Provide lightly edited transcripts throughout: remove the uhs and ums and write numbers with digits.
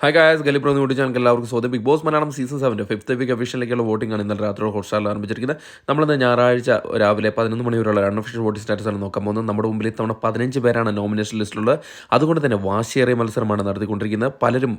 Hi guys, ഗലിപ്രോ എന്ന് channel എല്ലാവർക്കും സ്വാഗതം. Big boss Malayalam season 7 fifth week ഒഫീഷ്യലിലേക്കുള്ള വോട്ടിംഗ് ആണ് ഇന്നലെ രാത്രി ഹോട്ട്സ്റ്റാറിൽ ആരംഭിച്ചിരിക്കുന്നത്. നമ്മളിന്ന് ഞായറാഴ്ച രാവിലെ 11 മണി വരെയുള്ള അൺഒഫീഷ്യൽ വോട്ടിംഗ് സ്റ്റാറ്റസാണ് നോക്കാൻ പോകുന്നത്. നമ്മുടെ മുമ്പിൽ ഇത്തവണ 15 പേരാണ് നോമിനേഷൻ ലിസ്റ്റിലുള്ളത്. അതുകൊണ്ട് തന്നെ വാശിയേറിയ മത്സരമാണ് നടത്തിക്കൊണ്ടിരിക്കുന്നത്. പലരും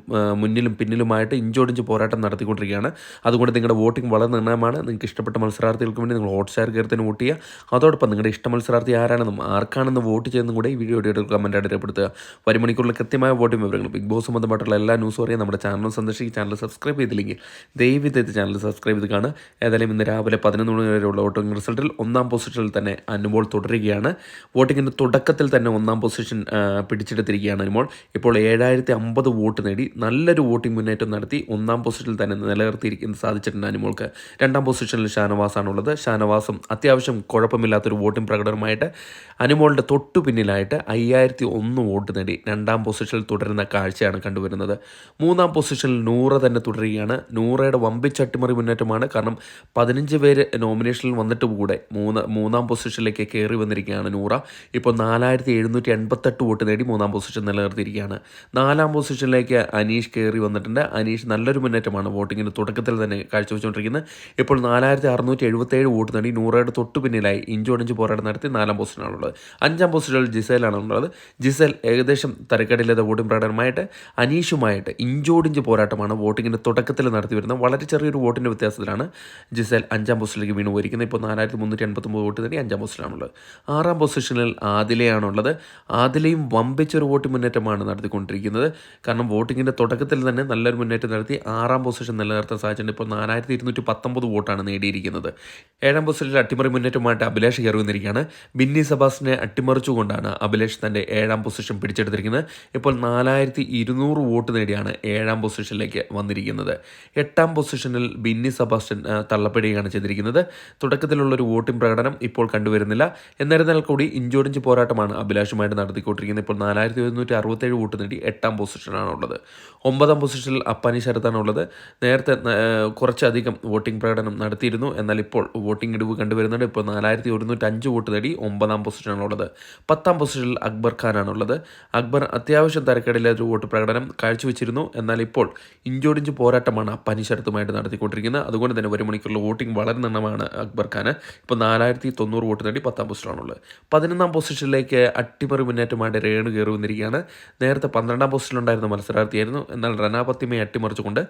മുന്നിലും പിന്നിലുമായിട്ട് ഇഞ്ചോടിഞ്ച് പോരാട്ടം നടത്തിക്കൊണ്ടിരിക്കുകയാണ്. അതുകൊണ്ട് നിങ്ങളുടെ വോട്ടിംഗ് വളരെ നിർണ്ണയമാണ്. നിങ്ങൾക്ക് ഇഷ്ടപ്പെട്ട മത്സരാർത്ഥികൾക്ക് വേണ്ടി നിങ്ങൾ ഹോട്ട്സ്റ്റാർ കയറി തന്നെ വോട്ട് ചെയ്യുക. അതോടൊപ്പം നിങ്ങളുടെ ഇഷ്ട മത്സരാർത്ഥി ആരാണെന്നും ആർക്കാണെന്നും വോട്ട് ചെയ്യുന്നതും കൂടെ ഈ വീഡിയോയുടെ കമൻറ്റായിട്ട് രേഖപ്പെടുത്തുക. ഒരു മണിക്കൂറിൽ കൃത്യമായ വോട്ടിംഗ് വിവരങ്ങൾ ബിഗ് ബോസ് സംബന്ധമായിട്ടുള്ള എല്ലാ ന്യൂസും അറിയാൻ നമ്മുടെ ചാനൽ സന്ദർശിക്കുക. ചാനൽ സബ്സ്ക്രൈബ് ചെയ്തില്ലെങ്കിൽ ദയവിത് ചാനൽ സബ്സ്ക്രൈബ് ചെയ്ത് കാണുക. ഏതായാലും ഇന്ന് രാവിലെ 11 മണി വരെയുള്ള വോട്ടിംഗ് റിസൾട്ടിൽ ഒന്നാം പൊസിഷനിൽ തന്നെ അനുമോൾ തുടരുകയാണ്. വോട്ടിങ്ങിൻ്റെ തുടക്കത്തിൽ തന്നെ ഒന്നാം പൊസിഷൻ പിടിച്ചെടുത്തിരിക്കുകയാണ് അനുമോൾ. ഇപ്പോൾ 7050 വോട്ട് നേടി നല്ലൊരു വോട്ടിംഗ് മുന്നേറ്റം നടത്തി ഒന്നാം പൊസിഷനിൽ തന്നെ നിലനിർത്തിയിരിക്കുന്ന സാധിച്ചിട്ടുണ്ട് അനുമോൾക്ക്. രണ്ടാം പൊസിഷനിൽ ഷാനവാസാണുള്ളത്. ഷാനവാസും അത്യാവശ്യം കുഴപ്പമില്ലാത്തൊരു വോട്ടിംഗ് പ്രകടനമായിട്ട് അനുമോളിൻ്റെ തൊട്ടു പിന്നിലായിട്ട് 5001 വോട്ട് നേടി രണ്ടാം പൊസിഷനിൽ തുടരുന്ന കാഴ്ചയാണ് കണ്ടുവരുന്നത്. മൂന്നാം പൊസിഷനിൽ നൂറ തന്നെ തുടരുകയാണ്. നൂറയുടെ വമ്പിച്ച അട്ടിമറി മുന്നേറ്റമാണ്. കാരണം 15 പേര് നോമിനേഷനിൽ വന്നിട്ട് കൂടെ മൂന്നാം പൊസിഷനിലേക്ക് കയറി വന്നിരിക്കുകയാണ് നൂറ. ഇപ്പോൾ 4788 വോട്ട് നേടി മൂന്നാം പൊസിഷൻ നിലനിർത്തിയിരിക്കുകയാണ്. നാലാം പൊസിഷനിലേക്ക് അനീഷ് കയറി വന്നിട്ടുണ്ട്. അനീഷ് നല്ലൊരു മുന്നേറ്റമാണ് വോട്ടിങ്ങിൻ്റെ തുടക്കത്തിൽ തന്നെ കാഴ്ചവെച്ചുകൊണ്ടിരിക്കുന്നത്. ഇപ്പോൾ 4677 വോട്ട് നേടി നൂറയുടെ തൊട്ടു പിന്നിലായി ഇഞ്ചോടിഞ്ച് പോരാട്ടം നടത്തി നാലാം പൊസിഷനാണുള്ളത്. അഞ്ചാം പൊസിഷനിൽ ജിസേലാണ് ഉള്ളത്. ജിസേൽ ഏകദേശം തരക്കേടില്ലാത്ത വോട്ടിംഗ് പ്രകടനമായിട്ട് അനീഷുമായിട്ട് ഇഞ്ചോടിഞ്ച് പോരാട്ടമാണ് വോട്ടിങ്ങിൻ്റെ തുടക്കത്തിൽ നടത്തി വരുന്നത്. വളരെ ചെറിയൊരു വോട്ടിൻ്റെ വ്യത്യാസത്തിലാണ് ജിസേൽ അഞ്ചാം പൊസിഷനിലേക്ക് വീണ് പോയിരിക്കുന്നത്. ഇപ്പോൾ 4389 വോട്ട് നേടി അഞ്ചാം പൊസിഷനാണുള്ളത്. ആറാം പൊസിഷനിൽ ആദിലയാണുള്ളത്. ആദിലയും വമ്പിച്ചൊരു വോട്ട് മുന്നേറ്റമാണ് നടത്തിക്കൊണ്ടിരിക്കുന്നത്. കാരണം വോട്ടിങ്ങിൻ്റെ തുടക്കത്തിൽ തന്നെ നല്ലൊരു മുന്നേറ്റം നടത്തി ആറാം പൊസിഷൻ നിലനിർത്താൻ സാധിച്ചിട്ടുണ്ട്. ഇപ്പോൾ 4219 വോട്ടാണ് നേടിയിരിക്കുന്നത്. ഏഴാം പൊസിഷനിൽ അട്ടിമറി മുന്നേറ്റമായിട്ട് അഭിലാഷ് കയറി വന്നിരിക്കുകയാണ്. ബിന്നി സെബാസ്റ്റിനെ അട്ടിമറിച്ചുകൊണ്ടാണ് അഭിലാഷ് തൻ്റെ ഏഴാം പൊസിഷൻ പിടിച്ചെടുത്തിരിക്കുന്നത്. ഇപ്പോൾ 4200 വോട്ട് നേടിയാണ് ഏഴാം പൊസിഷനിലേക്ക് വന്നിരിക്കുന്നത്. എട്ടാം പൊസിഷനിൽ ബിന്നി സെബാസ്റ്റ്യൻ തള്ളപ്പെടുകയാണ് ചെയ്തിരിക്കുന്നത്. തുടക്കത്തിലുള്ളൊരു വോട്ടിംഗ് പ്രകടനം ഇപ്പോൾ കണ്ടുവരുന്നില്ല. എന്നിരുന്നാൽ കൂടി ഇഞ്ചോടിഞ്ച് പോരാട്ടമാണ് അഭിലാഷുമായിട്ട് നടത്തിക്കൊണ്ടിരിക്കുന്നത്. ഇപ്പോൾ 4167 വോട്ട് നേടി എട്ടാം പൊസിഷനാണുള്ളത്. ഒമ്പതാം പൊസിഷനിൽ അപ്പാനി ശരത്താണുള്ളത്. നേരത്തെ കുറച്ചധികം വോട്ടിംഗ് പ്രകടനം നടത്തിയിരുന്നു. എന്നാൽ ഇപ്പോൾ വോട്ടിംഗ് ഇടിവ് കണ്ടുവരുന്നുണ്ട്. ഇപ്പോൾ 4105 വോട്ട് നേടി ഒമ്പതാം പൊസിഷനാണുള്ളത്. പത്താം പൊസിഷനിൽ അക്ബർ ഖാനാണുള്ളത്. അക്ബർ അത്യാവശ്യം തരക്കേടില്ലാത്ത വോട്ട് പ്രകടനം കാഴ്ചവെച്ചിരുന്നു. എന്നാൽ ഇപ്പോൾ ഇഞ്ചോടിഞ്ച് പോരാട്ടമാണ് അപ്പാനി ശരത്തുമായിട്ട് നടത്തിക്കൊണ്ടിരിക്കുന്നത്. അതുകൊണ്ട് തന്നെ ഒരു മണിക്കൂറിൽ വോട്ടിംഗ് വളരെ നിർണ്ണമാണ് അക്ബർ ഖാന്. ഇപ്പോൾ 4090 വോട്ട് നേടി പത്താം പൊസിഷനാണുള്ളത്. 11ാം പൊസിഷനിലേക്ക് അട്ടിമറി മുന്നേറ്റമായിട്ട് രേണു കയറി വന്നിരിക്കുകയാണ്. നേരത്തെ 12ാം പൊസിഷനിലുണ്ടായിരുന്ന മത്സരാർത്ഥിയായിരുന്നു. എന്നാൽ റനാ ഫാത്തിമയെ അട്ടിമറിച്ചുകൊണ്ട്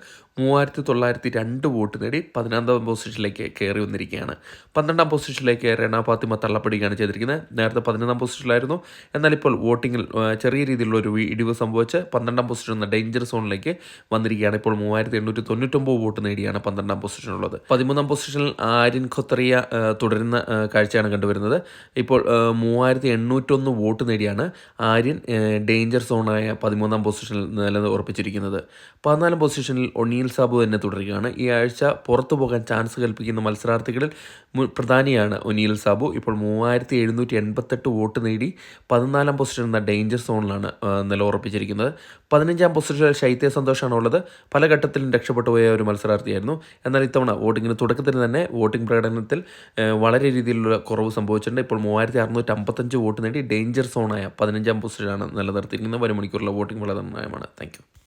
3902 വോട്ട് നേടി 11ാം പൊസിഷനിലേക്ക് കയറി വന്നിരിക്കുകയാണ്. 12ാം പൊസിഷനിലേക്ക് റനാ ഫാത്തിമ തള്ളപ്പെടുകയാണ് ചെയ്തിരിക്കുന്നത്. നേരത്തെ 11ാം പൊസിഷനിലായിരുന്നു. എന്നാൽ ഇപ്പോൾ വോട്ടിങ്ങിൽ ചെറിയ രീതിയിലുള്ള ഒരു ഇടിവ് സംഭവിച്ച് 12ാം പൊസിഷൻ എന്ന ഡേഞ്ചർ സോണിലേക്ക് വന്നിരിക്കുകയാണ്. ഇപ്പോൾ 3899 വോട്ട് നേടിയാണ് 12ാം പൊസിഷനുള്ളത്. 13ാം പൊസിഷനിൽ ആര്യൻ ഖത്തറിയ തുടരുന്ന കാഴ്ചയാണ് കണ്ടുവരുന്നത്. ഇപ്പോൾ 3801 വോട്ട് നേടിയാണ് ആര്യൻ ഡേഞ്ചർ സോണായ 13ാം പൊസിഷനിൽ നിലനിർപ്പിച്ചിരിക്കുന്നത്. 14ാം പൊസിഷനിൽ ഒനീൽ സാബു തന്നെ തുടരുകയാണ്. ഈ ആഴ്ച പുറത്തു പോകാൻ ചാൻസ് കൽപ്പിക്കുന്ന മത്സരാർത്ഥികളിൽ പ്രധാനിയാണ് ഒനീൽ സാബു. ഇപ്പോൾ 3788 വോട്ട് നേടി 14ാം പൊസിഷൻ എന്ന ഡേഞ്ചർ സോണിലാണ് നിലയുറപ്പിച്ചിരിക്കുന്നത്. 15ാം പൊസിഷനിൽ ശൈത്യ സന്തോഷാണ് ഉള്ളത്. പല ഘട്ടത്തിലും രക്ഷപ്പെട്ടു പോയ ഒരു മത്സരാർത്ഥിയായിരുന്നു. എന്നാൽ ഇത്തവണ വോട്ടിങ്ങിന് തുടക്കത്തിൽ തന്നെ വോട്ടിംഗ് പ്രകടനത്തിൽ വളരെ രീതിയിലുള്ള കുറവ് സംഭവിച്ചിട്ടുണ്ട്. ഇപ്പോൾ 3655 വോട്ട് നേടി ഡേഞ്ചർ സോണായ 15ാം പൊസിഷനാണ് നിലനിർത്തിയിരിക്കുന്നത്. ഒരു മണിക്കൂറിലെ വോട്ടിംഗ് വളരെ നിർണ്ണയമാണ്. Thank you.